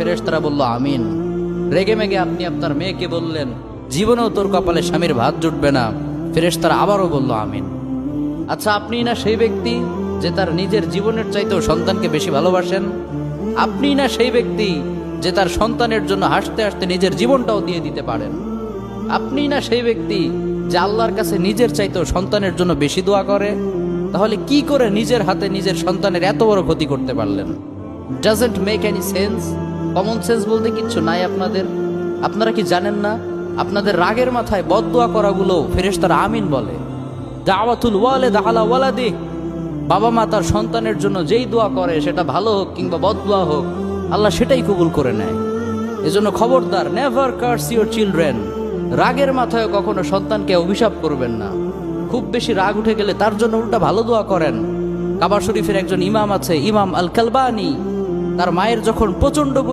ফেরেশতারা বলল আমিন। রেগে মেগে আপনি আপনার মেয়েকে বললেন জীবনেও তোর কপালে স্বামীর ভাত জুটবে না, ফেরেশতারা আবারও বলল আমিন। আচ্ছা, আপনি না সেই ব্যক্তি যে তার নিজের জীবনের চাইতেও সন্তানকে বেশি ভালোবাসেন? আপনি না সেই ব্যক্তি যে তার সন্তানের জন্য হাসতে হাসতে নিজের জীবনটাও দিয়ে দিতে পারেন? আপনি না সেই ব্যক্তি যে আল্লাহর কাছে নিজের চাইতেও সন্তানের জন্য বেশি দোয়া করে? তাহলে কি করে নিজের হাতে নিজের সন্তানের এত বড় ক্ষতি করতে পারলেন? Doesn't make any sense. Common sense বলতে কিচ্ছু নাই আপনাদের? আপনারা কি জানেন না আপনাদের রাগের মাথায় বদদোয়া করাগুলো ফেরেশতারা আমিন বলে? দাওয়াতুল ওয়ালিদ আলা ওয়ালাদি, বাবা মা তার সন্তানের জন্য যেই দোয়া করে সেটা ভালো হোক কিংবা বদদোয়া হোক, আল্লাহ সেটাই কবুল করে নেয়। এজন্য খবরদার, নেভার কার্স ইউর চিলড্রেন। রাগের মাথায় কখনো সন্তানকে অভিশাপ করবেন না। খুব বেশি রাগ উঠে গেলে তার জন্য উল্টা ভালো দোয়া করেন। কাবা শরীফের একজন ইমাম আছে, ইমাম আল কালবানি, তার মায়ের যখন প্রচন্ড